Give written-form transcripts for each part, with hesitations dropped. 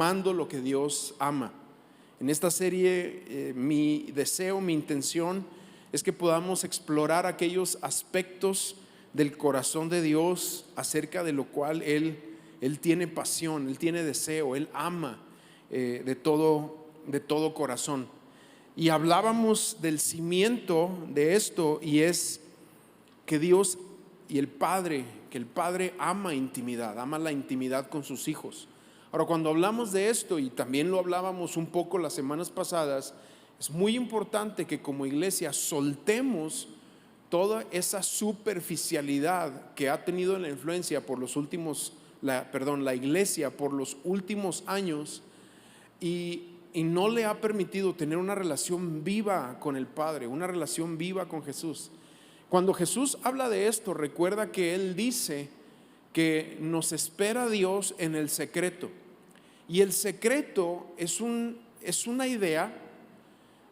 amando lo que Dios ama. En esta serie mi deseo, mi intención es que podamos explorar aquellos aspectos del corazón de Dios acerca de lo cual Él tiene pasión, Él tiene deseo, Él ama de todo corazón. Y hablábamos del cimiento de esto, y es que Dios y que el Padre ama intimidad, ama la intimidad con sus hijos. Ahora, cuando hablamos de esto, y también lo hablábamos un poco las semanas pasadas, es muy importante que como iglesia soltemos toda esa superficialidad que ha tenido la influencia por los últimos, la iglesia por los últimos años, y no le ha permitido tener una relación viva con el Padre, una relación viva con Jesús. Cuando Jesús habla de esto, recuerda que Él dice que nos espera Dios en el secreto. Y el secreto es una idea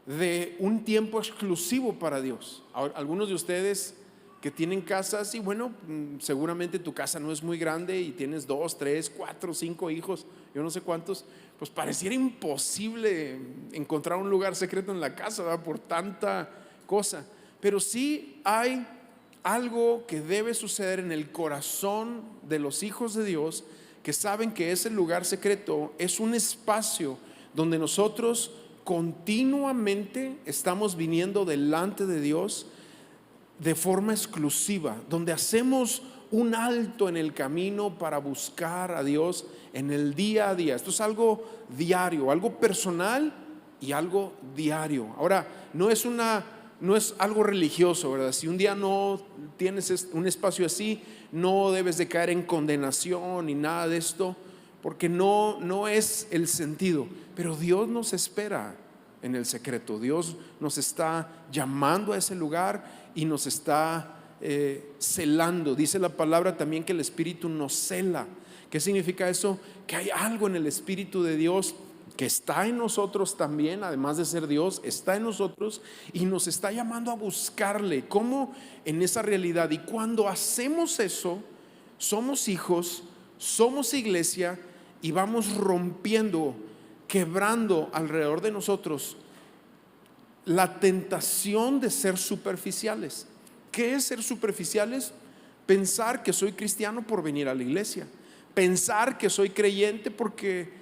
de un tiempo exclusivo para Dios. Algunos de ustedes que tienen casas, y bueno, seguramente tu casa no es muy grande y tienes 2, 3, 4, 5 hijos, yo no sé cuántos, pues pareciera imposible encontrar un lugar secreto en la casa, ¿verdad? Por tanta cosa. Pero sí hay algo que debe suceder en el corazón de los hijos de Dios, que saben que ese lugar secreto es un espacio donde nosotros continuamente estamos viniendo delante de Dios de forma exclusiva, donde hacemos un alto en el camino para buscar a Dios en el día a día. Esto es algo diario, algo personal y algo diario. Ahora, no es algo religioso, ¿verdad? Si un día no tienes un espacio así, no debes de caer en condenación ni nada de esto, porque no es el sentido. Pero Dios nos espera en el secreto. Dios nos está llamando a ese lugar y nos está celando. Dice la palabra también que el Espíritu nos cela. ¿Qué significa eso? Que hay algo en el Espíritu de Dios que está en nosotros también, además de ser Dios, está en nosotros y nos está llamando a buscarle. ¿Cómo? En esa realidad. Y cuando hacemos eso, somos hijos, somos iglesia, y vamos rompiendo, quebrando alrededor de nosotros la tentación de ser superficiales. ¿Qué es ser superficiales? Pensar que soy cristiano por venir a la iglesia, pensar que soy creyente porque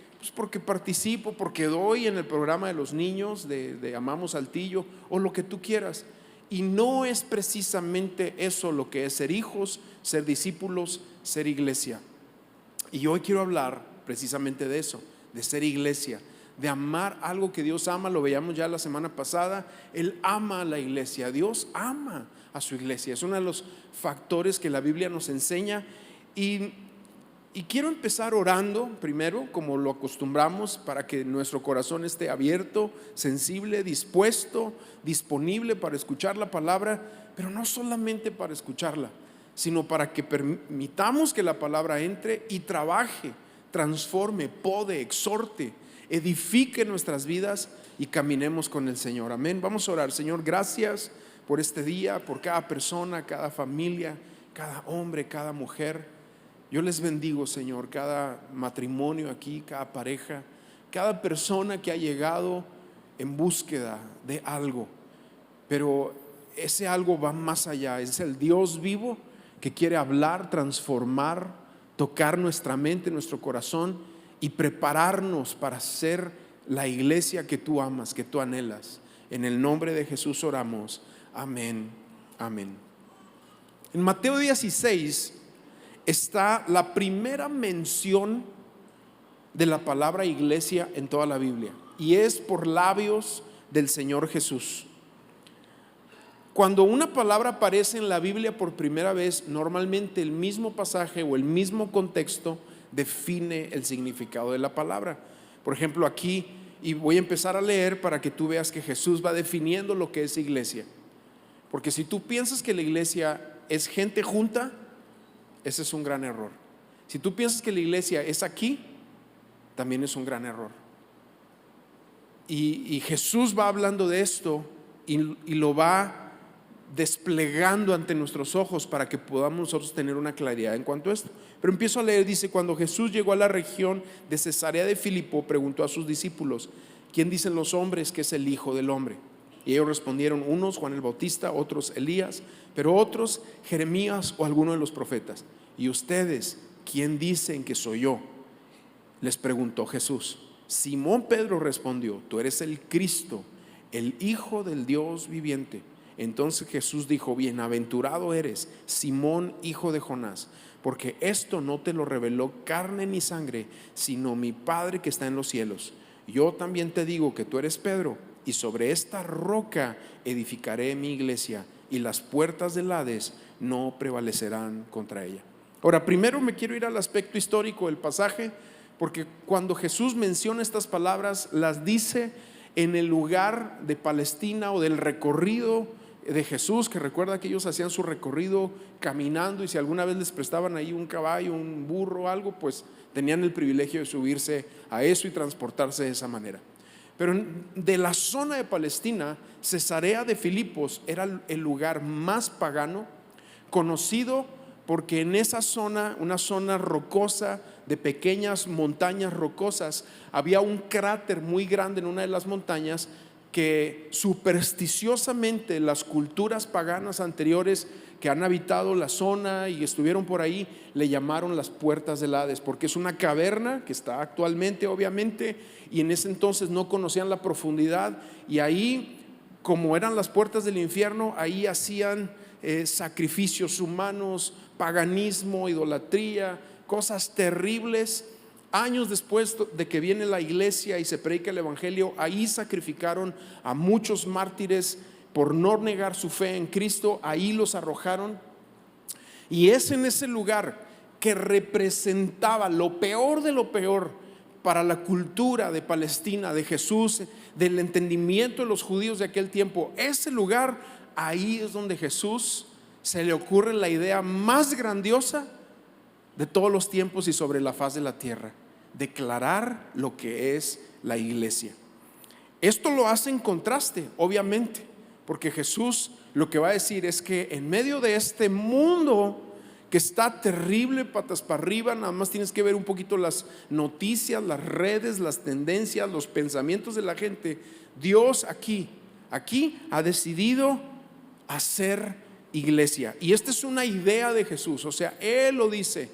participo, porque doy en el programa de los niños de Amamos Saltillo, o lo que tú quieras. Y no es precisamente eso lo que es ser hijos, ser discípulos, ser iglesia. Y hoy quiero hablar precisamente de eso, de ser iglesia, de amar algo que Dios ama. Lo veíamos ya la semana pasada. Él ama a la iglesia, Dios ama a su iglesia. Es uno de los factores que la Biblia nos enseña. Y quiero empezar orando primero, como lo acostumbramos, para que nuestro corazón esté abierto, sensible, dispuesto, disponible para escuchar la palabra, pero no solamente para escucharla, sino para que permitamos que la palabra entre y trabaje, transforme, pode, exhorte, edifique nuestras vidas y caminemos con el Señor. Amén. Vamos a orar. Señor, gracias por este día, por cada persona, cada familia, cada hombre, cada mujer. Yo les bendigo, Señor, cada matrimonio aquí, cada pareja, cada persona que ha llegado en búsqueda de algo, pero ese algo va más allá. Es el Dios vivo que quiere hablar, transformar, tocar nuestra mente, nuestro corazón y prepararnos para ser la iglesia que tú amas, que tú anhelas. En el nombre de Jesús oramos. Amén, amén. En Mateo 16 está la primera mención de la palabra iglesia en toda la Biblia, y es por labios del Señor Jesús. Cuando una palabra aparece en la Biblia por primera vez, normalmente el mismo pasaje o el mismo contexto define el significado de la palabra. Por ejemplo, aquí, y voy a empezar a leer para que tú veas que Jesús va definiendo lo que es iglesia. Porque si tú piensas que la iglesia es gente junta, ese es un gran error. Si tú piensas que la iglesia es aquí, también es un gran error. Y Jesús va hablando de esto y lo va desplegando ante nuestros ojos para que podamos nosotros tener una claridad en cuanto a esto. Pero empiezo a leer, dice: cuando Jesús llegó a la región de Cesarea de Filipo, preguntó a sus discípulos: ¿quién dicen los hombres que es el Hijo del Hombre? Y ellos respondieron: unos Juan el Bautista, otros Elías, pero otros Jeremías o alguno de los profetas. ¿Y ustedes quién dicen que soy yo?, les preguntó Jesús. Simón Pedro respondió: tú eres el Cristo, el Hijo del Dios viviente. Entonces Jesús dijo: bienaventurado eres, Simón, hijo de Jonás, porque esto no te lo reveló carne ni sangre, sino mi Padre que está en los cielos. Yo también te digo que tú eres Pedro, y sobre esta roca edificaré mi iglesia, y las puertas del Hades no prevalecerán contra ella. Ahora, primero me quiero ir al aspecto histórico del pasaje, porque cuando Jesús menciona estas palabras, las dice en el lugar de Palestina o del recorrido de Jesús, que recuerda que ellos hacían su recorrido caminando, y si alguna vez les prestaban ahí un caballo, un burro o algo, pues tenían el privilegio de subirse a eso y transportarse de esa manera. Pero de la zona de Palestina, Cesarea de Filipos era el lugar más pagano, conocido porque en esa zona, una zona rocosa de pequeñas montañas rocosas, había un cráter muy grande en una de las montañas que supersticiosamente las culturas paganas anteriores que han habitado la zona y estuvieron por ahí le llamaron las puertas del Hades, porque es una caverna que está actualmente, obviamente, y en ese entonces no conocían la profundidad, y ahí, como eran las puertas del infierno, ahí hacían sacrificios humanos, paganismo, idolatría, cosas terribles. Años después de que viene la iglesia y se predica el evangelio, ahí sacrificaron a muchos mártires por no negar su fe en Cristo. Ahí los arrojaron, y es en ese lugar que representaba lo peor de lo peor para la cultura de Palestina, de Jesús, del entendimiento de los judíos de aquel tiempo. Ese lugar, ahí es donde Jesús se le ocurre la idea más grandiosa de todos los tiempos y sobre la faz de la tierra: declarar lo que es la iglesia. Esto lo hace en contraste, obviamente, porque Jesús lo que va a decir es que en medio de este mundo que está terrible, patas para arriba, nada más tienes que ver un poquito las noticias, las redes, las tendencias, los pensamientos de la gente, Dios aquí ha decidido hacer iglesia. Y esta es una idea de Jesús, o sea, Él lo dice,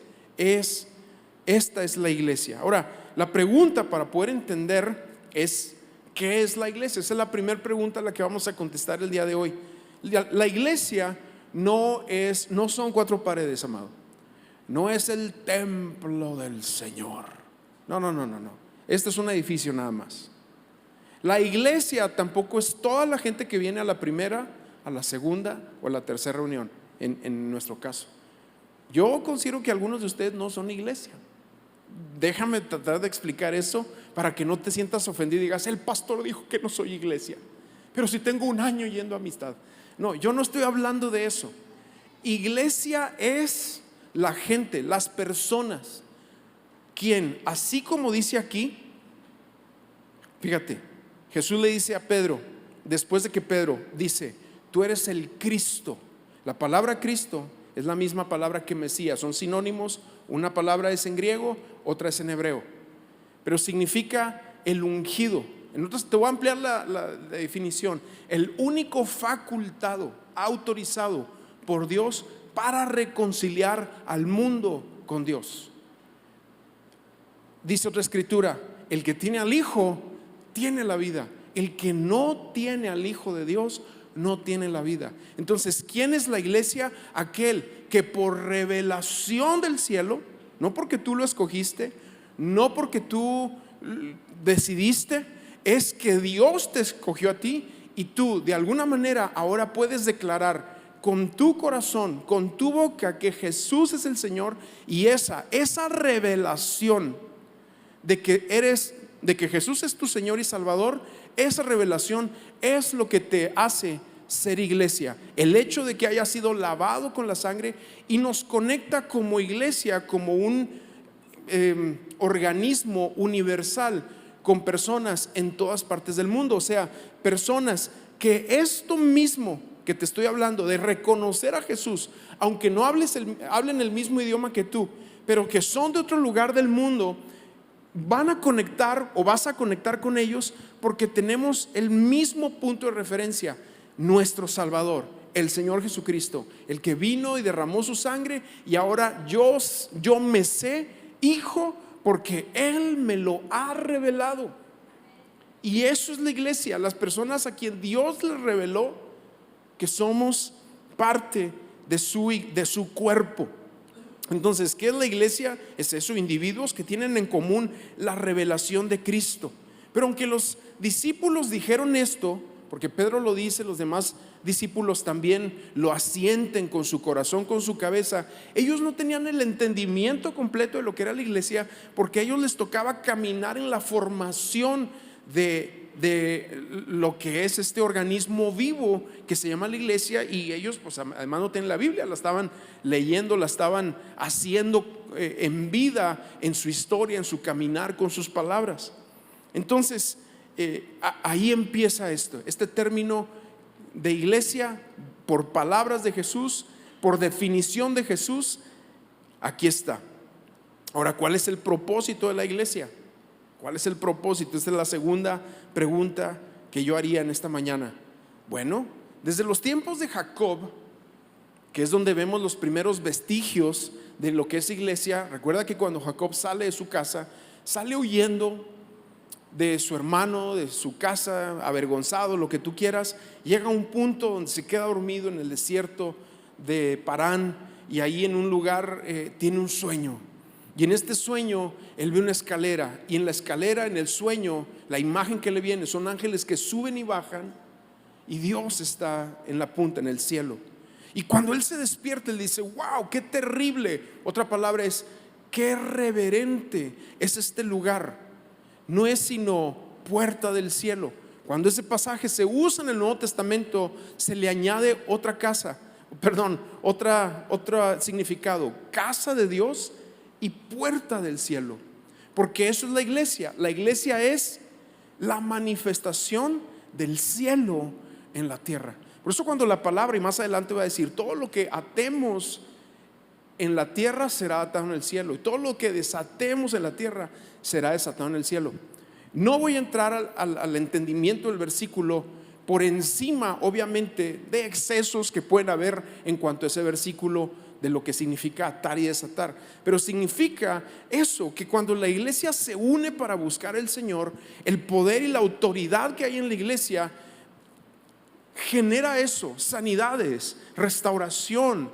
esta es la iglesia. Ahora, la pregunta para poder entender es: ¿qué es la iglesia? Esa es la primera pregunta a la que vamos a contestar el día de hoy. La iglesia no son cuatro paredes, amado. No es el templo del Señor. No. Este es un edificio nada más. La iglesia tampoco es toda la gente que viene a la primera, a la segunda o a la tercera reunión, en nuestro caso. Yo considero que algunos de ustedes no son iglesia. Déjame tratar de explicar eso para que no te sientas ofendido y digas: el pastor dijo que no soy iglesia, pero si tengo un año yendo a amistad. No, yo no estoy hablando de eso. Iglesia es la gente, las personas, quien, así como dice aquí, fíjate, Jesús le dice a Pedro, después de que Pedro dice: tú eres el Cristo. La palabra Cristo es la misma palabra que Mesías, son sinónimos. Una palabra es en griego, otra es en hebreo, pero significa el ungido. Entonces te voy a ampliar la definición: el único facultado, autorizado por Dios para reconciliar al mundo con Dios. Dice otra escritura: el que tiene al Hijo tiene la vida, el que no tiene al Hijo de Dios no tiene la vida. Entonces, ¿quién es la iglesia? Aquel que por revelación del cielo, no porque tú lo escogiste, no porque tú decidiste, es que Dios te escogió a ti, y tú de alguna manera ahora puedes declarar con tu corazón, con tu boca, que Jesús es el Señor. Y esa revelación de que Jesús es tu Señor y Salvador, esa revelación es lo que te hace ser iglesia. El hecho de que haya sido lavado con la sangre y nos conecta como iglesia, como un organismo universal con personas en todas partes del mundo. O sea, personas que esto mismo que te estoy hablando, de reconocer a Jesús, aunque no hablen el mismo idioma que tú, pero que son de otro lugar del mundo, van a conectar o vas a conectar con ellos porque tenemos el mismo punto de referencia: nuestro Salvador, el Señor Jesucristo, el que vino y derramó su sangre, y ahora yo me sé hijo porque Él me lo ha revelado. Y eso es la iglesia, las personas a quien Dios les reveló que somos parte de su cuerpo. Entonces, ¿qué es la iglesia? Es eso, individuos que tienen en común la revelación de Cristo. Pero aunque los discípulos dijeron esto, porque Pedro lo dice, los demás discípulos también lo asienten con su corazón, con su cabeza, ellos no tenían el entendimiento completo de lo que era la iglesia, porque a ellos les tocaba caminar en la formación de lo que es este organismo vivo que se llama la iglesia, y ellos pues además no tienen la Biblia, la estaban leyendo, la estaban haciendo en vida, en su historia, en su caminar con sus palabras. Entonces ahí empieza este término de iglesia, por palabras de Jesús, por definición de Jesús. Aquí está. Ahora, ¿cuál es el propósito de la iglesia? ¿Cuál es el propósito? Esta es la segunda pregunta que yo haría en esta mañana. Bueno, desde los tiempos de Jacob, que es donde vemos los primeros vestigios de lo que es iglesia. Recuerda que cuando Jacob sale de su casa, sale huyendo de su hermano, de su casa, avergonzado, lo que tú quieras. Llega a un punto donde se queda dormido en el desierto de Parán, y ahí en un lugar tiene un sueño. Y en este sueño él ve una escalera, y en la escalera, en el sueño, la imagen que le viene son ángeles que suben y bajan, y Dios está en la punta, en el cielo. Y cuando él se despierta, él dice: wow, qué terrible. Otra palabra es: qué reverente es este lugar. No es sino puerta del cielo. Cuando ese pasaje se usa en el Nuevo Testamento, se le añade otro significado: casa de Dios y puerta del cielo. Porque eso es la iglesia. La iglesia es la manifestación del cielo en la tierra. Por eso cuando la palabra, y más adelante va a decir, todo lo que atemos en la tierra será atado en el cielo, y todo lo que desatemos en la tierra será desatado en el cielo. No voy a entrar al entendimiento del versículo por encima, obviamente, de excesos que pueden haber en cuanto a ese versículo, de lo que significa atar y desatar. Pero significa eso, que cuando la iglesia se une para buscar al Señor, el poder y la autoridad que hay en la iglesia genera eso: sanidades, restauración,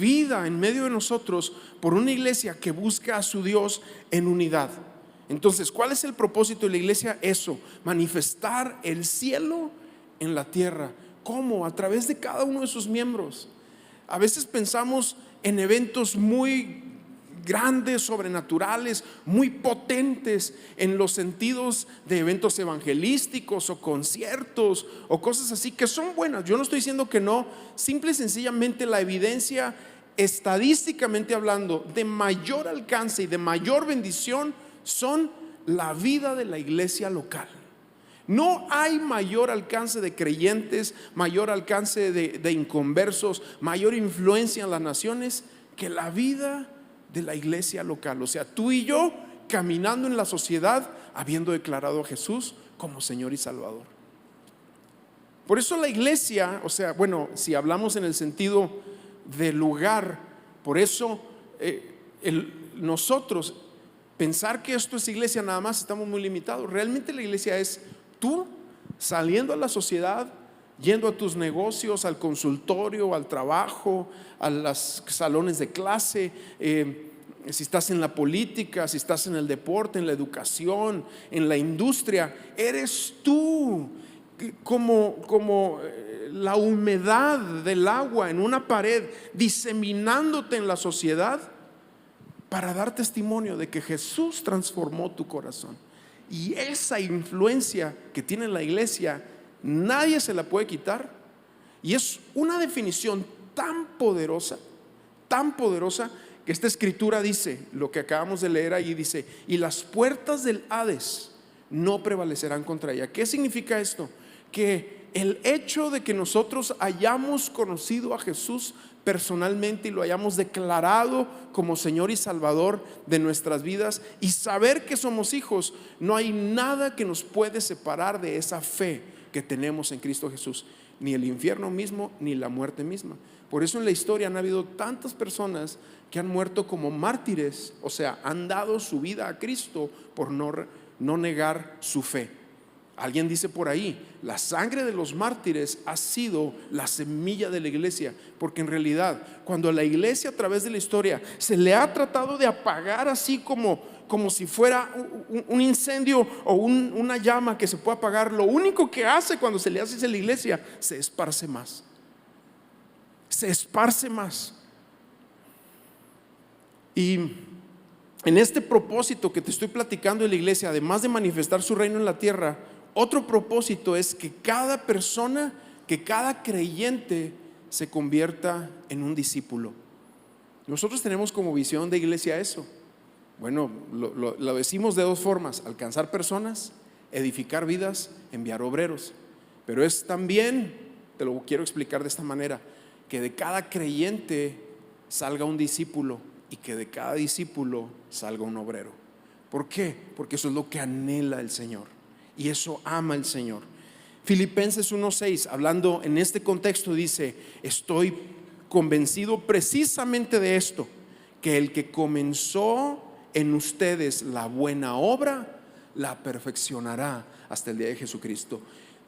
vida en medio de nosotros, por una iglesia que busca a su Dios en unidad. Entonces, ¿cuál es el propósito de la iglesia? Eso, manifestar el cielo en la tierra. ¿Cómo? A través de cada uno de sus miembros. A veces pensamos en eventos muy grandes, sobrenaturales, muy potentes en los sentidos de eventos evangelísticos o conciertos o cosas así, que son buenas. Yo no estoy diciendo que no. Simple y sencillamente la evidencia, estadísticamente hablando, de mayor alcance y de mayor bendición son la vida de la iglesia local. No hay mayor alcance de creyentes, mayor alcance de inconversos, mayor influencia en las naciones que la vida de la iglesia local. O sea, tú y yo caminando en la sociedad, habiendo declarado a Jesús como Señor y Salvador. Por eso la iglesia, o sea, bueno, si hablamos en el sentido de lugar, por eso nosotros pensar que esto es iglesia nada más, estamos muy limitados. Realmente la iglesia es tú saliendo a la sociedad, yendo a tus negocios, al consultorio, al trabajo, a los salones de clase, si estás en la política, si estás en el deporte, en la educación, en la industria, eres tú como la humedad del agua en una pared, diseminándote en la sociedad para dar testimonio de que Jesús transformó tu corazón. Y esa influencia que tiene la iglesia, nadie se la puede quitar. Y es una definición tan poderosa, que esta escritura dice, lo que acabamos de leer ahí dice: y las puertas del Hades no prevalecerán contra ella. ¿Qué significa esto? Que el hecho de que nosotros hayamos conocido a Jesús personalmente y lo hayamos declarado como Señor y Salvador de nuestras vidas, y saber que somos hijos, no hay nada que nos puede separar de esa fe que tenemos en Cristo Jesús, ni el infierno mismo, ni la muerte misma. Por eso en la historia han habido tantas personas que han muerto como mártires, o sea, han dado su vida a Cristo por no negar su fe. Alguien dice por ahí, la sangre de los mártires ha sido la semilla de la iglesia, porque en realidad cuando a la iglesia a través de la historia se le ha tratado de apagar así como si fuera un incendio o una llama que se puede apagar, lo único que hace cuando se le hace a la iglesia, se esparce más. Se esparce más. Y en este propósito que te estoy platicando de la iglesia, además de manifestar su reino en la tierra, otro propósito es que cada persona, que cada creyente se convierta en un discípulo. Nosotros tenemos como visión de iglesia eso. Bueno, lo decimos de dos formas: alcanzar personas, edificar vidas, enviar obreros. Pero es también, te lo quiero explicar de esta manera, que de cada creyente salga un discípulo y que de cada discípulo salga un obrero. ¿Por qué? Porque eso es lo que anhela el Señor. Y eso ama el Señor. Filipenses 1:6, hablando en este contexto, dice: estoy convencido precisamente de esto, que el que comenzó en ustedes la buena obra, la perfeccionará hasta el día de Jesucristo.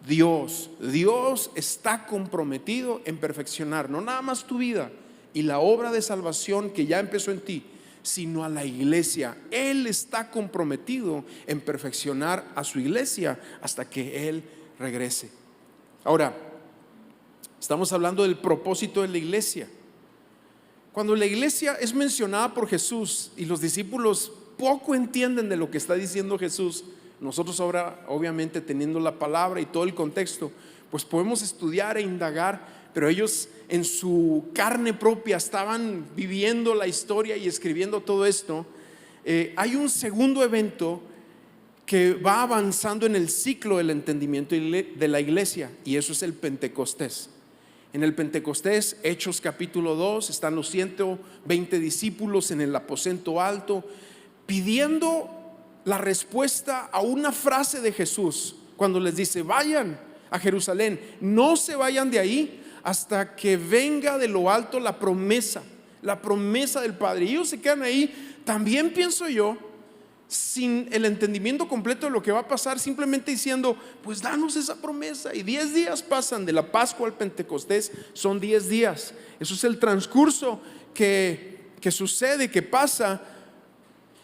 Dios está comprometido en perfeccionar no nada más tu vida y la obra de salvación que ya empezó en ti, sino a la iglesia. Él está comprometido en perfeccionar a su iglesia hasta que Él regrese. Ahora, estamos hablando del propósito de la iglesia. Cuando la iglesia es mencionada por Jesús y los discípulos poco entienden de lo que está diciendo Jesús, nosotros ahora, obviamente, teniendo la palabra y todo el contexto, pues podemos estudiar e indagar. Pero ellos en su carne propia estaban viviendo la historia y escribiendo todo esto. Hay un segundo evento que va avanzando en el ciclo del entendimiento de la iglesia, y eso es el Pentecostés. En el Pentecostés, Hechos capítulo 2, están los 120 discípulos en el aposento alto pidiendo la respuesta a una frase de Jesús cuando les dice: vayan a Jerusalén, no se vayan de ahí hasta que venga de lo alto la promesa del Padre. Y ellos se quedan ahí, también pienso yo, sin el entendimiento completo de lo que va a pasar, simplemente diciendo: pues danos esa promesa. Y 10 días pasan de la Pascua al Pentecostés, son 10 días. Eso es el transcurso que sucede, que pasa,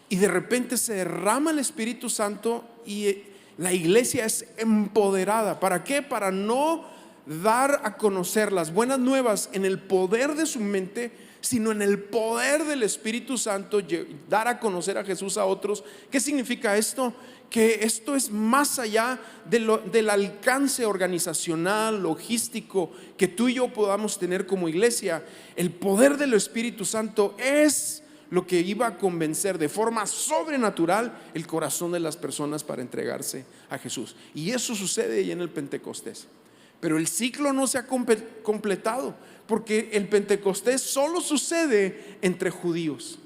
y de repente se derrama el Espíritu Santo y la iglesia es empoderada. ¿Para qué? Para no dar a conocer las buenas nuevas en el poder de su mente, sino en el poder del Espíritu Santo, dar a conocer a Jesús a otros. ¿Qué significa esto? Que esto es más allá del alcance organizacional, logístico que tú y yo podamos tener como iglesia. El poder del Espíritu Santo es lo que iba a convencer de forma sobrenatural el corazón de las personas para entregarse a Jesús. Y eso sucede ahí en el Pentecostés. Pero el ciclo no se ha completado, porque el Pentecostés solo sucede entre judíos.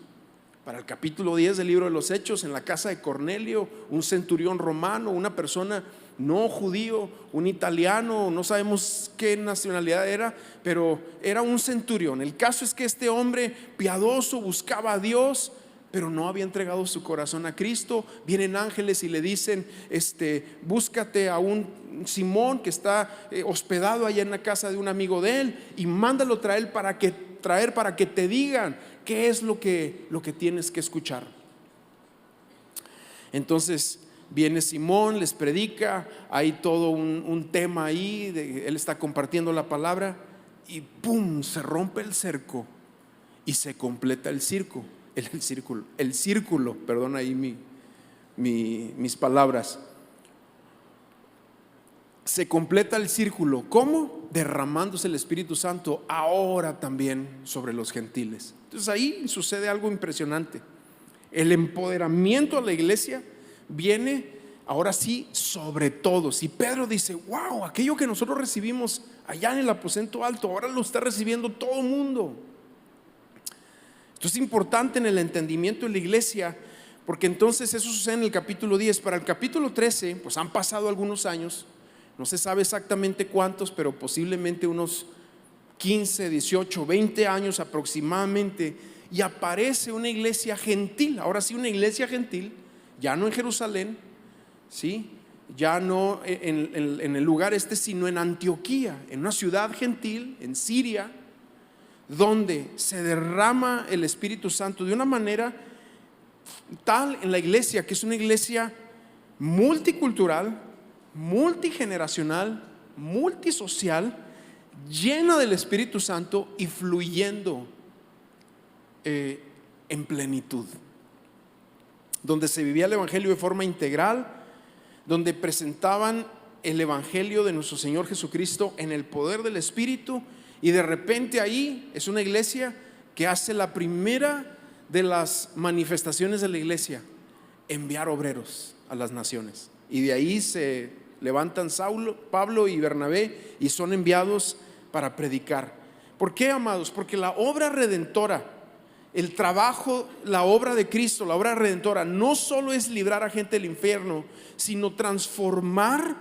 Para el capítulo 10 del libro de los Hechos, en la casa de Cornelio, un centurión romano, una persona no judío, un italiano, no sabemos qué nacionalidad era, pero era un centurión. El caso es que este hombre piadoso buscaba a Dios, pero no había entregado su corazón a Cristo. Vienen ángeles y le dicen: búscate a un Simón que está hospedado allá en la casa de un amigo de él, y mándalo traer para que te digan qué es lo que tienes que escuchar. Entonces viene Simón, les predica, hay todo un tema ahí, él está compartiendo la palabra, y ¡pum!, se rompe el cerco y se completa el círculo, perdón, ahí mis palabras. Se completa el círculo. ¿Cómo? Derramándose el Espíritu Santo ahora también sobre los gentiles. Entonces ahí sucede algo impresionante. El empoderamiento a la iglesia viene ahora sí, sobre todo. Si Pedro dice, wow, aquello que nosotros recibimos allá en el aposento alto, ahora lo está recibiendo todo el mundo. Esto es importante en el entendimiento de la iglesia, porque entonces eso sucede en el capítulo 10. Para el capítulo 13, pues han pasado algunos años, no se sabe exactamente cuántos, pero posiblemente unos 15, 18, 20 años aproximadamente, y aparece una iglesia gentil. Ahora sí, una iglesia gentil, ya no en Jerusalén, ¿sí? Ya no en el lugar sino en Antioquía, en una ciudad gentil, en Siria, donde se derrama el Espíritu Santo de una manera tal en la iglesia, que es una iglesia multicultural, multigeneracional, multisocial, llena del Espíritu Santo y fluyendo en plenitud, donde se vivía el evangelio de forma integral, donde presentaban el evangelio de nuestro Señor Jesucristo en el poder del Espíritu. Y de repente ahí es una iglesia que hace la primera de las manifestaciones de la iglesia: enviar obreros a las naciones. Y de ahí se levantan Pablo y Bernabé y son enviados para predicar. ¿Por qué, amados? Porque la obra redentora, el trabajo, la obra de Cristo, la obra redentora, no solo es librar a gente del infierno, sino transformar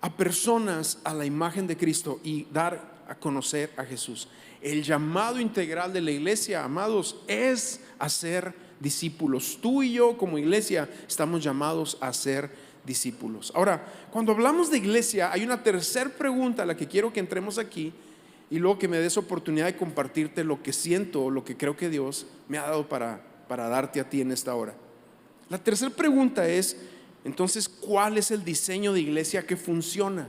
a personas a la imagen de Cristo y dar a conocer a Jesús. El llamado integral de la iglesia, amados, es hacer discípulos. Tú y yo como iglesia estamos llamados a ser discípulos. Ahora, cuando hablamos de iglesia, hay una tercera pregunta a la que quiero que entremos aquí, y luego que me des oportunidad de compartirte lo que siento, lo que creo que Dios me ha dado para darte a ti en esta hora. La tercera pregunta es, entonces, ¿cuál es el diseño de iglesia que funciona?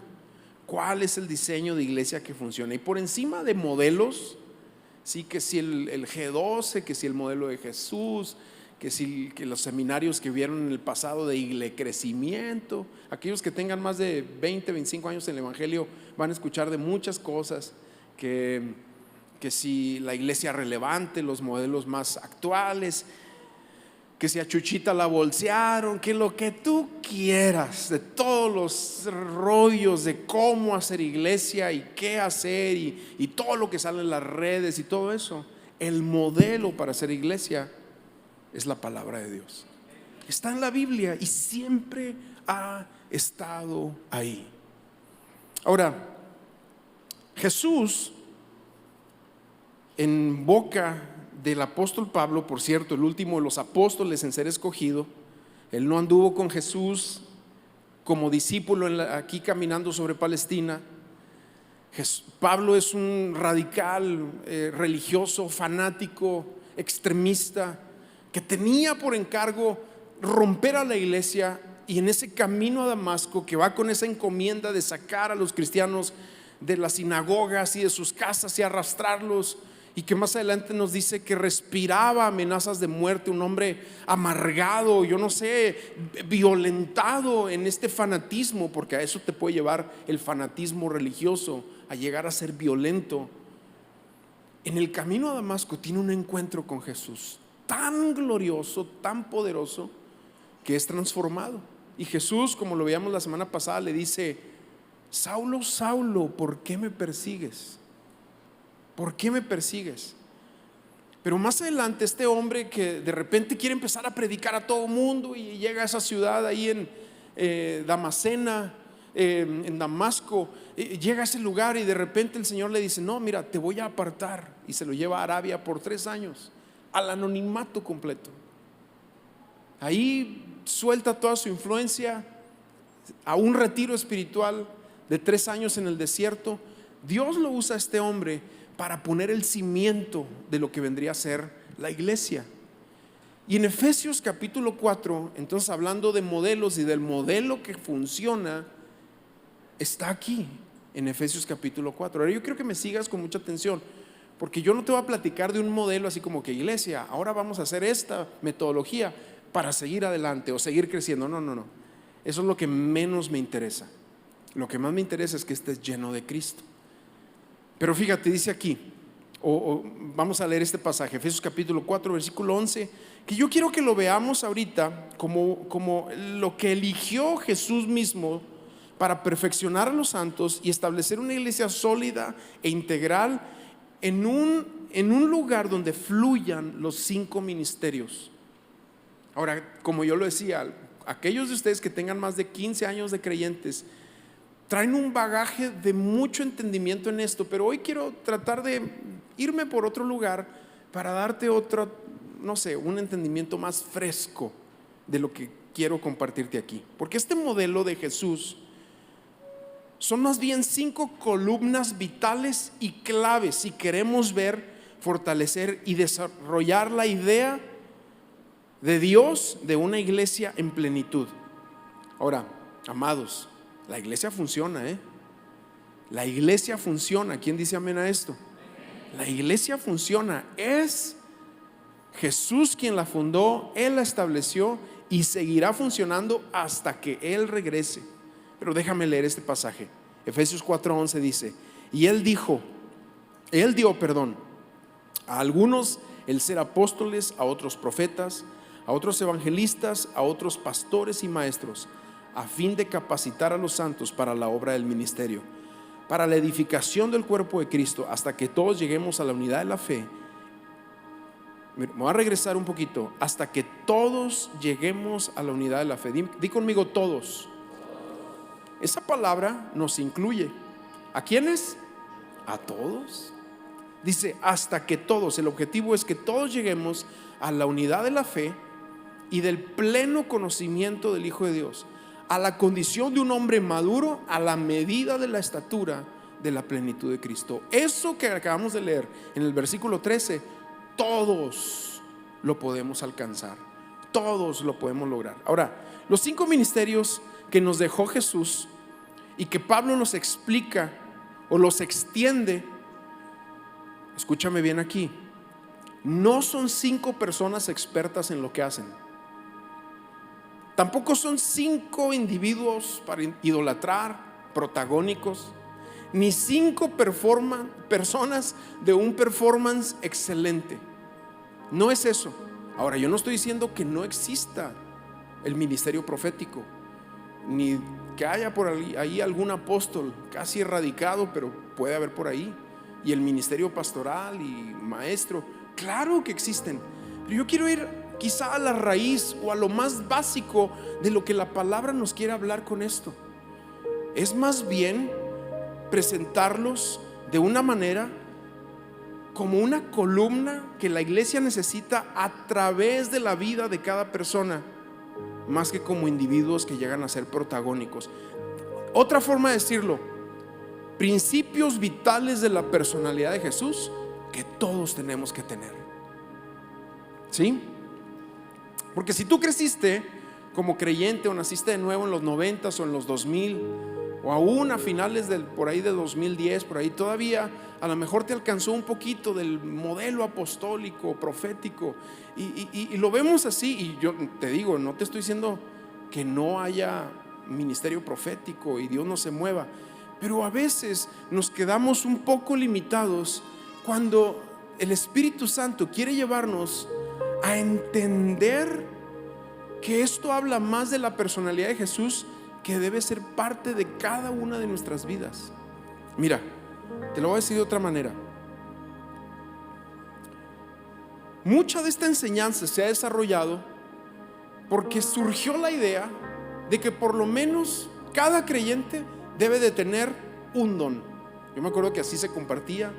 ¿Cuál es el diseño de iglesia que funciona? Y por encima de modelos, sí, que si el G12, que si el modelo de Jesús, que los seminarios que vieron en el pasado de crecimiento, aquellos que tengan más de 20, 25 años en el evangelio van a escuchar de muchas cosas, que si la iglesia relevante, los modelos más actuales, que si a Chuchita la bolsearon, que lo que tú quieras, de todos los rollos de cómo hacer iglesia y qué hacer y todo lo que sale en las redes y todo eso. El modelo para hacer iglesia es la palabra de Dios. Está en la Biblia y siempre ha estado ahí. Ahora, Jesús, en boca del apóstol Pablo, por cierto, el último de los apóstoles en ser escogido, él no anduvo con Jesús como discípulo aquí caminando sobre Palestina. Pablo es un radical, religioso, fanático, extremista, que tenía por encargo romper a la iglesia, y en ese camino a Damasco, que va con esa encomienda de sacar a los cristianos de las sinagogas y de sus casas y arrastrarlos, y que más adelante nos dice que respiraba amenazas de muerte, un hombre amargado, yo no sé, violentado en este fanatismo, porque a eso te puede llevar el fanatismo religioso, a llegar a ser violento. En el camino a Damasco tiene un encuentro con Jesús tan glorioso, tan poderoso, que es transformado. Y Jesús, como lo veíamos la semana pasada, le dice: Saulo, Saulo, ¿por qué me persigues? ¿Por qué me persigues? Pero más adelante este hombre que de repente quiere empezar a predicar a todo mundo y llega a esa ciudad ahí en Damascena, en Damasco, llega a ese lugar y de repente el Señor le dice: no, mira, te voy a apartar, y se lo lleva a Arabia por 3 años, al anonimato completo. Ahí suelta toda su influencia a un retiro espiritual de 3 años en el desierto. Dios lo usa a este hombre para poner el cimiento de lo que vendría a ser la iglesia. Y en Efesios capítulo 4, entonces, hablando de modelos y del modelo que funciona, está aquí en Efesios capítulo 4. Ahora yo quiero que me sigas con mucha atención, porque yo no te voy a platicar de un modelo así como que iglesia, ahora vamos a hacer esta metodología para seguir adelante o seguir creciendo. No. Eso es lo que menos me interesa. Lo que más me interesa es que estés lleno de Cristo. Pero fíjate, dice aquí: Vamos a leer este pasaje, Efesios capítulo 4, versículo 11, que yo quiero que lo veamos ahorita como lo que eligió Jesús mismo para perfeccionar a los santos y establecer una iglesia sólida e integral en un lugar donde fluyan los 5 ministerios. Ahora, como yo lo decía, aquellos de ustedes que tengan más de 15 años de creyentes traen un bagaje de mucho entendimiento en esto, pero hoy quiero tratar de irme por otro lugar para darte otro, no sé, un entendimiento más fresco de lo que quiero compartirte aquí. Porque este modelo de Jesús son más bien 5 columnas vitales y claves si queremos ver, fortalecer y desarrollar la idea de Dios de una iglesia en plenitud. Ahora, amados, la iglesia funciona, la iglesia funciona. ¿Quién dice amén a esto? La iglesia funciona. Es Jesús quien la fundó, Él la estableció y seguirá funcionando hasta que Él regrese. Pero déjame leer este pasaje. Efesios 4:11 dice: y Él dio, a algunos el ser apóstoles, a otros profetas, a otros evangelistas, a otros pastores y maestros, a fin de capacitar a los santos para la obra del ministerio, para la edificación del cuerpo de Cristo, hasta que todos lleguemos a la unidad de la fe. Me voy a regresar un poquito. Hasta que todos lleguemos a la unidad de la fe. Di conmigo, todos. Esa palabra nos incluye. ¿A quiénes? A todos. Dice hasta que todos. El objetivo es que todos lleguemos a la unidad de la fe y del pleno conocimiento del Hijo de Dios, a la condición de un hombre maduro, a la medida de la estatura de la plenitud de Cristo. Eso que acabamos de leer en el versículo 13, todos lo podemos alcanzar, todos lo podemos lograr. Ahora, los 5 ministerios que nos dejó Jesús y que Pablo nos explica o los extiende, escúchame bien aquí, no son 5 personas expertas en lo que hacen. Tampoco son 5 individuos para idolatrar, protagónicos, ni 5 personas de un performance excelente. No es eso. Ahora, yo no estoy diciendo que no exista el ministerio profético, ni que haya por ahí algún apóstol casi erradicado, pero puede haber por ahí, y el ministerio pastoral y maestro. Claro que existen, pero yo quiero ir quizá a la raíz o a lo más básico de lo que la palabra nos quiere hablar con esto. Es más bien presentarlos de una manera como una columna que la iglesia necesita a través de la vida de cada persona, más que como individuos que llegan a ser protagónicos. Otra forma de decirlo, principios vitales de la personalidad de Jesús que todos tenemos que tener. ¿Sí? Porque si tú creciste como creyente o naciste de nuevo en los 90s o en los 2000 o aún a finales por ahí de 2010, por ahí todavía a lo mejor te alcanzó un poquito del modelo apostólico, profético, y lo vemos así. Y yo te digo, no te estoy diciendo que no haya ministerio profético y Dios no se mueva, pero a veces nos quedamos un poco limitados cuando el Espíritu Santo quiere llevarnos a entender que esto habla más de la personalidad de Jesús, que debe ser parte de cada una de nuestras vidas. Mira, te lo voy a decir de otra manera. Mucha de esta enseñanza se ha desarrollado porque surgió la idea de que por lo menos cada creyente debe de tener un don. Yo me acuerdo que así se compartía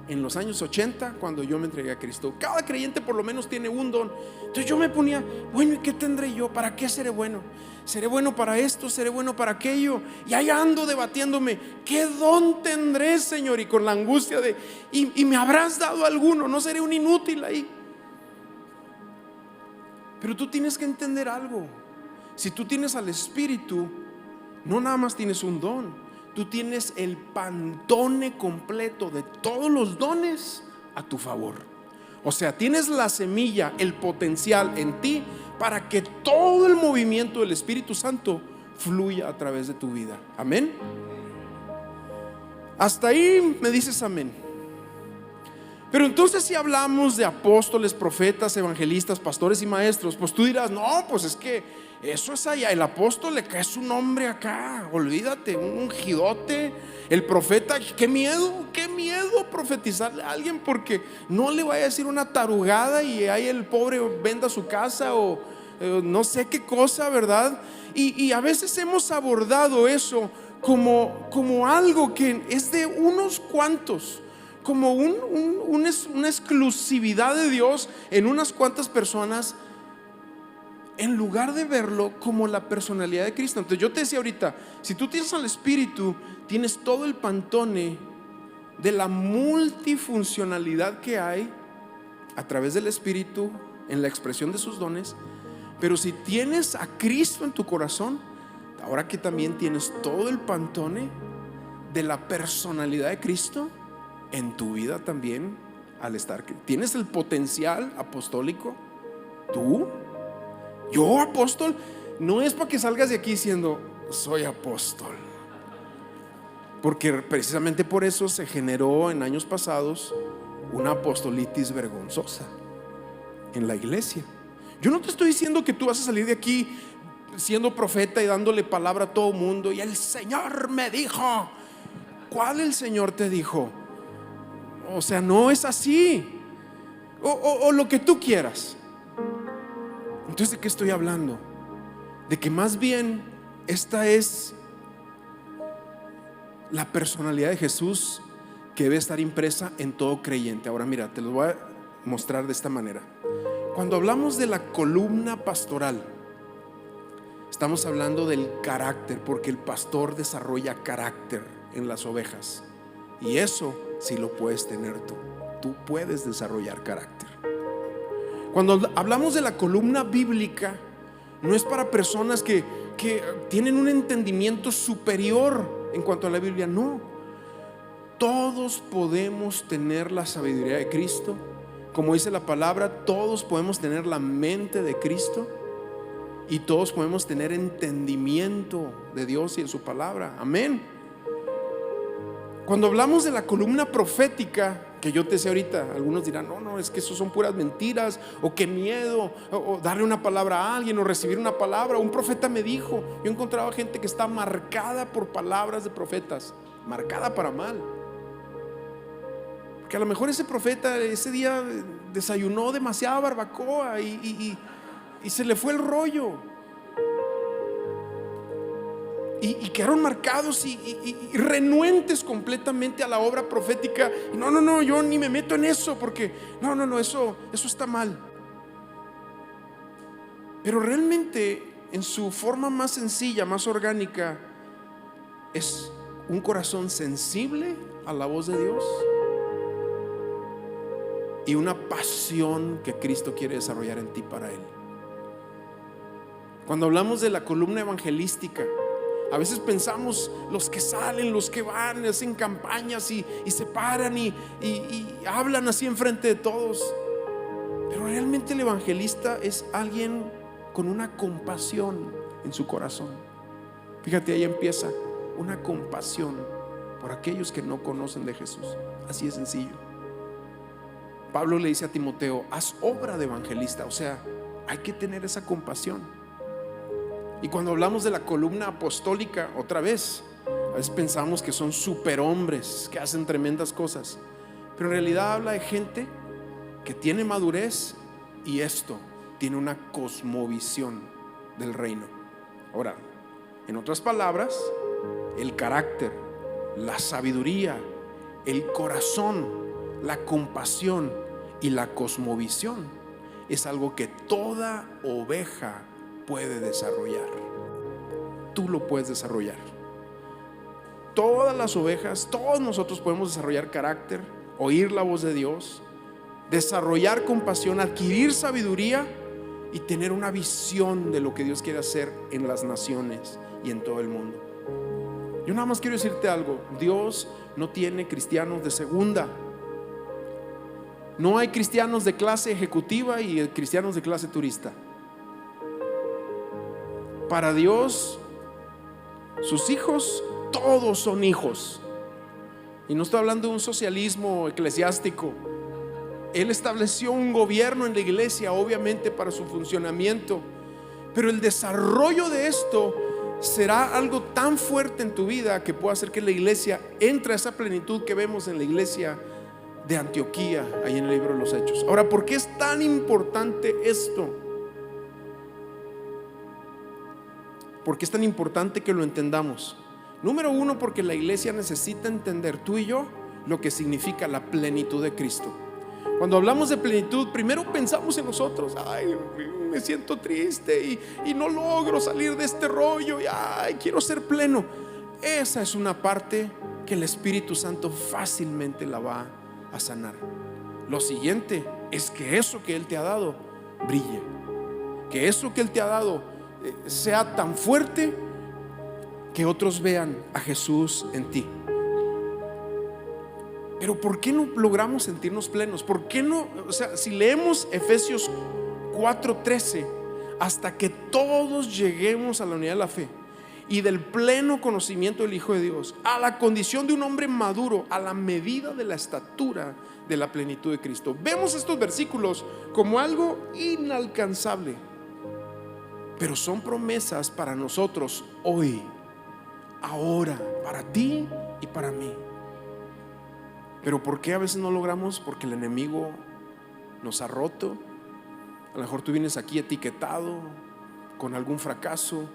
en los años 80 cuando yo me entregué a Cristo. Cada creyente por lo menos tiene un don. Entonces yo me ponía, bueno, ¿y qué tendré yo? ¿Para qué seré bueno? ¿Seré bueno para esto? ¿Seré bueno para aquello? Y ahí ando debatiéndome, ¿qué don tendré, Señor? Y con la angustia de, ¿y me habrás dado alguno? ¿No seré un inútil ahí? Pero tú tienes que entender algo. Si tú tienes al Espíritu, no nada más tienes un don, tú tienes el pantone completo de todos los dones a tu favor. O sea, tienes la semilla, el potencial en ti para que todo el movimiento del Espíritu Santo fluya a través de tu vida. Amén. Hasta ahí me dices amén. Pero entonces si hablamos de apóstoles, profetas, evangelistas, pastores y maestros, pues tú dirás, no, pues es que eso es allá. El apóstol le cae su nombre acá, olvídate, un ungidote. El profeta, qué miedo profetizarle a alguien, porque no le vaya a decir una tarugada y ahí el pobre venda su casa o no sé qué cosa, ¿verdad? Y a veces hemos abordado eso como algo que es de unos cuantos, como una exclusividad de Dios en unas cuantas personas, en lugar de verlo como la personalidad de Cristo. Entonces yo te decía ahorita, si tú tienes al Espíritu, tienes todo el pantone de la multifuncionalidad que hay a través del Espíritu en la expresión de sus dones. Pero si tienes a Cristo en tu corazón, ahora que también tienes todo el pantone de la personalidad de Cristo en tu vida también, al estar, tienes el potencial apostólico. Yo apóstol, no es para que salgas de aquí diciendo soy apóstol, porque precisamente por eso se generó en años pasados una apostolitis vergonzosa en la iglesia. Yo no te estoy diciendo que tú vas a salir de aquí siendo profeta y dándole palabra a todo mundo y el Señor me dijo. ¿Cuál el Señor te dijo? O sea, no es así. O lo que tú quieras. Entonces, ¿de qué estoy hablando? De que más bien esta es la personalidad de Jesús que debe estar impresa en todo creyente. Ahora mira, te lo voy a mostrar de esta manera. Cuando hablamos de la columna pastoral, estamos hablando del carácter, porque el pastor desarrolla carácter en las ovejas. Y eso sí lo puedes tener tú. Tú puedes desarrollar carácter. Cuando hablamos de la columna bíblica, no es para personas que tienen un entendimiento superior en cuanto a la Biblia. No, todos podemos tener la sabiduría de Cristo. Como dice la palabra, todos podemos tener la mente de Cristo y todos podemos tener entendimiento de Dios y de su palabra. Amén. Cuando hablamos de la columna profética, que yo te decía ahorita, algunos dirán, no, es que eso son puras mentiras, o qué miedo, o darle una palabra a alguien, o recibir una palabra. Un profeta me dijo, yo encontraba gente que está marcada por palabras de profetas, marcada para mal. Que a lo mejor ese profeta ese día desayunó demasiada barbacoa y se le fue el rollo. Y quedaron marcados y renuentes completamente a la obra profética. No, yo ni me meto en eso, porque no, eso está mal. Pero realmente en su forma más sencilla, más orgánica, es un corazón sensible a la voz de Dios y una pasión que Cristo quiere desarrollar en ti para Él. Cuando hablamos de la columna evangelística, a veces pensamos los que salen, los que van, hacen campañas y se paran y hablan así enfrente de todos. Pero realmente el evangelista es alguien con una compasión en su corazón. Fíjate, ahí empieza una compasión por aquellos que no conocen de Jesús. Así de sencillo. Pablo le dice a Timoteo, haz obra de evangelista. O sea, hay que tener esa compasión. Y cuando hablamos de la columna apostólica, otra vez, a veces pensamos que son superhombres que hacen tremendas cosas, pero en realidad habla de gente que tiene madurez y esto tiene una cosmovisión del reino. Ahora, en otras palabras, el carácter, la sabiduría, el corazón, la compasión y la cosmovisión es algo que toda oveja puede desarrollar. Tú lo puedes desarrollar. Todas las ovejas, todos nosotros podemos desarrollar carácter, oír la voz de Dios, desarrollar compasión, adquirir sabiduría y tener una visión de lo que Dios quiere hacer en las naciones y en todo el mundo. Yo nada más quiero decirte algo: Dios no tiene cristianos de segunda. No hay cristianos de clase ejecutiva y cristianos de clase turista. Para Dios, sus hijos, todos son hijos. Y no estoy hablando de un socialismo eclesiástico. Él estableció un gobierno en la iglesia, obviamente para su funcionamiento, pero el desarrollo de esto será algo tan fuerte en tu vida que pueda hacer que la iglesia entre a esa plenitud que vemos en la iglesia de Antioquía, ahí en el libro de los Hechos. Ahora, ¿por qué es tan importante esto? ¿Por qué es tan importante que lo entendamos? Número uno, porque la iglesia necesita entender, tú y yo, lo que significa la plenitud de Cristo. Cuando hablamos de plenitud, primero pensamos en nosotros. Ay, me siento triste y no logro salir de este rollo, y ay, quiero ser pleno. Esa es una parte que el Espíritu Santo fácilmente la va a sanar. Lo siguiente es que eso que Él te ha dado brille, que eso que Él te ha dado sea tan fuerte que otros vean a Jesús en ti. Pero ¿por qué no logramos sentirnos plenos? ¿Por qué no? O sea, si leemos Efesios 4:13, hasta que todos lleguemos a la unidad de la fe y del pleno conocimiento del Hijo de Dios, a la condición de un hombre maduro, a la medida de la estatura de la plenitud de Cristo. Vemos estos versículos como algo inalcanzable, pero son promesas para nosotros hoy, ahora, para ti y para mí. Pero ¿por qué a veces no logramos? Porque el enemigo nos ha roto. A lo mejor tú vienes aquí etiquetado con algún fracaso,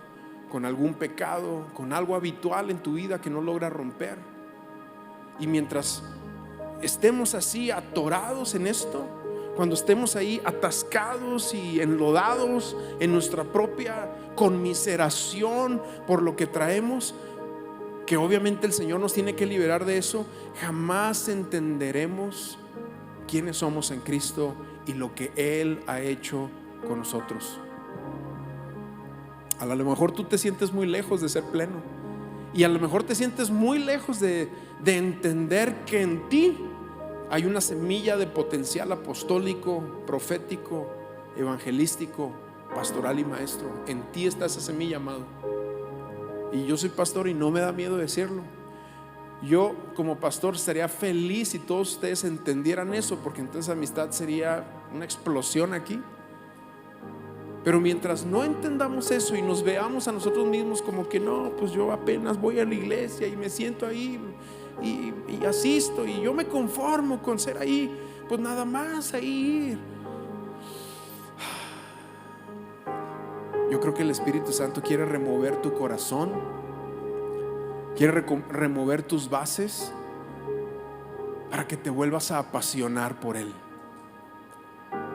con algún pecado, con algo habitual en tu vida que no logras romper. Y mientras estemos así atorados en esto, cuando estemos ahí atascados y enlodados en nuestra propia conmiseración por lo que traemos, que obviamente el Señor nos tiene que liberar de eso, jamás entenderemos quiénes somos en Cristo y lo que Él ha hecho con nosotros. A lo mejor tú te sientes muy lejos de ser pleno, y a lo mejor te sientes muy lejos de entender que en ti hay una semilla de potencial apostólico, profético, evangelístico, pastoral y maestro. En ti está esa semilla, amado. Y yo soy pastor y no me da miedo decirlo. Yo como pastor estaría feliz si todos ustedes entendieran eso, porque entonces amistad sería una explosión aquí. Pero mientras no entendamos eso y nos veamos a nosotros mismos como que no, pues yo apenas voy a la iglesia y me siento ahí y asisto y yo me conformo con ser ahí, pues nada más ahí ir. Yo creo que el Espíritu Santo quiere remover tu corazón, quiere remover tus bases para que te vuelvas a apasionar por Él,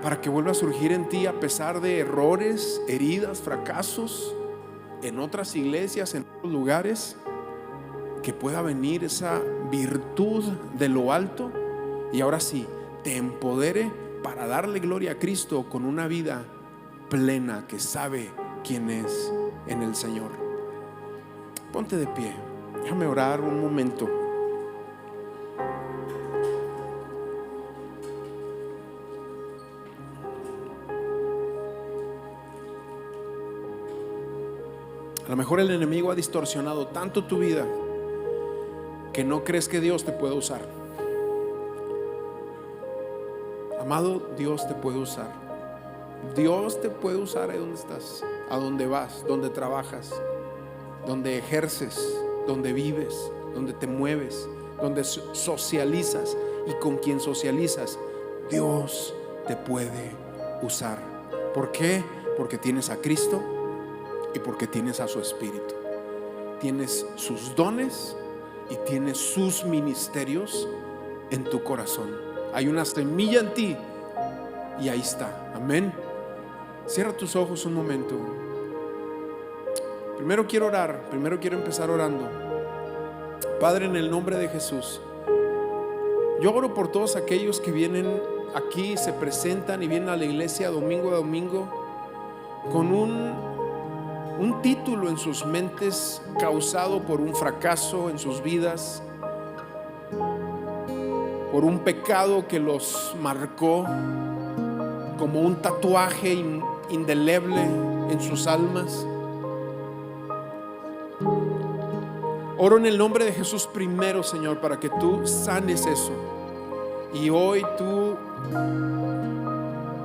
para que vuelva a surgir en ti, a pesar de errores, heridas, fracasos en otras iglesias, en otros lugares, que pueda venir esa virtud de lo alto y ahora sí te empodere para darle gloria a Cristo con una vida plena que sabe quién es en el Señor. Ponte de pie, déjame orar un momento. A lo mejor el enemigo ha distorsionado tanto tu vida que no crees que Dios te puede usar. Amado, Dios te puede usar. Dios te puede usar ahí donde estás, a donde vas, donde trabajas, donde ejerces, donde vives, donde te mueves, donde socializas, y con quien socializas. Dios te puede usar. ¿Por qué? Porque tienes a Cristo y porque tienes a su Espíritu. Tienes sus dones y tienes sus ministerios en tu corazón. Hay una semilla en ti y ahí está. Amén. Cierra tus ojos un momento. Primero quiero orar. Primero quiero empezar orando. Padre, en el nombre de Jesús, yo oro por todos aquellos que vienen aquí, se presentan y vienen a la iglesia domingo a domingo con un título en sus mentes causado por un fracaso en sus vidas, por un pecado que los marcó como un tatuaje indeleble en sus almas. Oro en el nombre de Jesús primero, Señor, para que tú sanes eso. Y hoy tú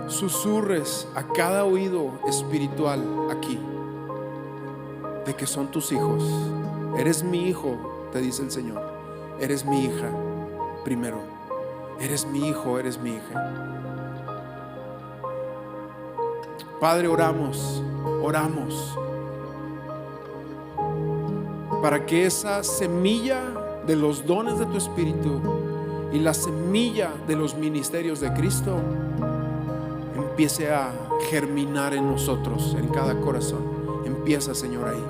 susurres a cada oído espiritual aquí de que son tus hijos. Eres mi hijo, te dice el Señor. Eres mi hija primero. Eres mi hijo, eres mi hija. Padre, oramos para que esa semilla de los dones de tu Espíritu y la semilla de los ministerios de Cristo empiece a germinar en nosotros, en cada corazón. Empieza, Señor, ahí.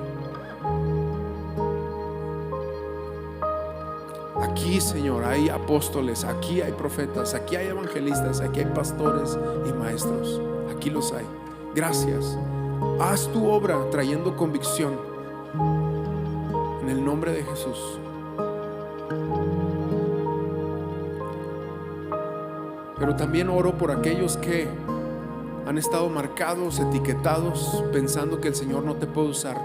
Aquí, Señor, hay apóstoles, aquí hay profetas, aquí hay evangelistas, aquí hay pastores y maestros. Aquí los hay. Gracias. Haz tu obra trayendo convicción en el nombre de Jesús. Pero también oro por aquellos que han estado marcados, etiquetados, pensando que el Señor no te puede usar.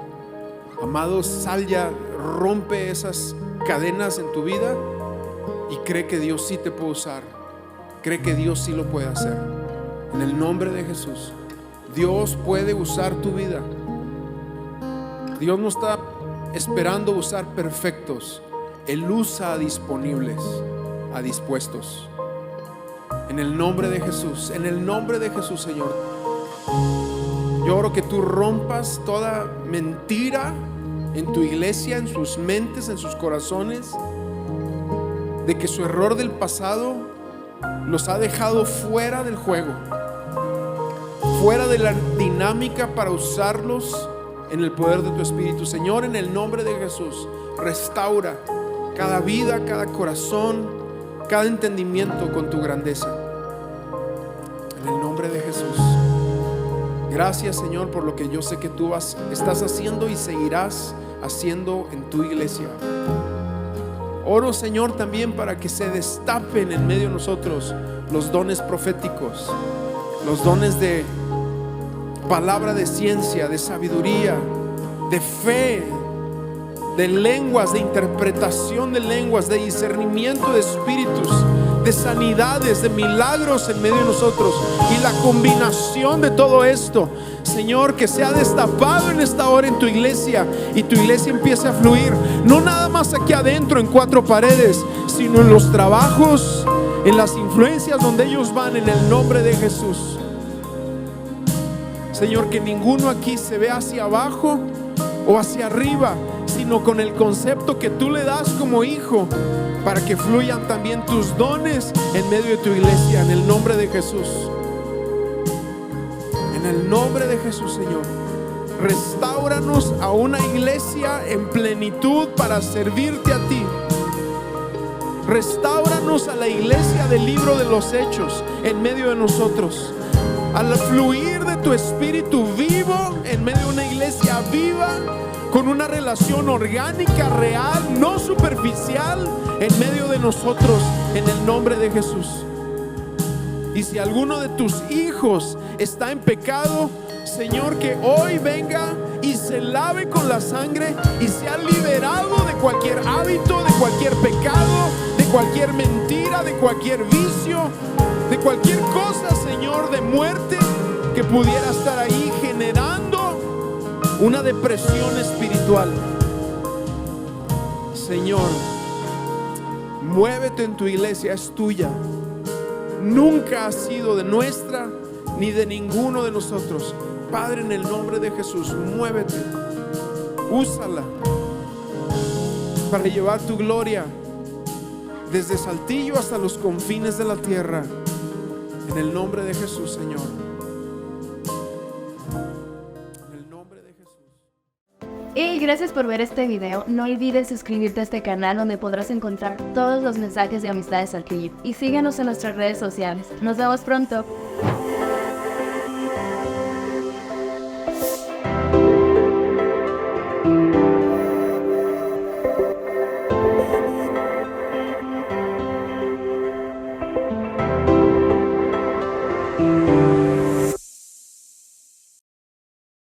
Amado, sal ya, rompe esas cadenas en tu vida y cree que Dios sí te puede usar. Cree que Dios sí lo puede hacer. En el nombre de Jesús, Dios puede usar tu vida. Dios no está esperando usar perfectos. Él usa a disponibles, a dispuestos. En el nombre de Jesús, en el nombre de Jesús, Señor, yo oro que tú rompas toda mentira en tu iglesia, en sus mentes, en sus corazones, de que su error del pasado los ha dejado fuera del juego, fuera de la dinámica para usarlos en el poder de tu Espíritu. Señor, en el nombre de Jesús, restaura cada vida, cada corazón, cada entendimiento con tu grandeza. En el nombre de Jesús. Gracias, Señor, por lo que yo sé que tú estás haciendo y seguirás haciendo en tu iglesia. Oro, Señor, también para que se destapen en medio de nosotros los dones proféticos, los dones de palabra, de ciencia, de sabiduría, de fe, de lenguas, de interpretación de lenguas, de discernimiento de espíritus, de sanidades, de milagros en medio de nosotros. Y la combinación de todo esto, Señor, que sea destapado en esta hora en tu iglesia, y tu iglesia empiece a fluir, no nada más aquí adentro en cuatro paredes, sino en los trabajos, en las influencias donde ellos van, en el nombre de Jesús. Señor, que ninguno aquí se vea hacia abajo o hacia arriba, sino con el concepto que tú le das como hijo, para que fluyan también tus dones en medio de tu iglesia, en el nombre de Jesús. En el nombre de Jesús, Señor, restáuranos a una iglesia en plenitud para servirte a ti. Restáuranos a la iglesia del libro de los Hechos en medio de nosotros, al fluir de tu Espíritu vivo en medio de una iglesia viva, con una relación orgánica, real, no superficial, en medio de nosotros, en el nombre de Jesús. Y si alguno de tus hijos está en pecado, Señor, que hoy venga y se lave con la sangre y sea liberado de cualquier hábito, de cualquier pecado, de cualquier mentira, de cualquier vicio, de cualquier cosa, Señor, de muerte que pudiera estar ahí generando una depresión espiritual. Señor, muévete en tu iglesia, es tuya. Nunca ha sido de nuestra ni de ninguno de nosotros. Padre, en el nombre de Jesús, muévete, úsala para llevar tu gloria desde Saltillo hasta los confines de la tierra. En el nombre de Jesús, Señor. Y gracias por ver este video. No olvides suscribirte a este canal, donde podrás encontrar todos los mensajes de Amistades Saltillo. Y síguenos en nuestras redes sociales. Nos vemos pronto.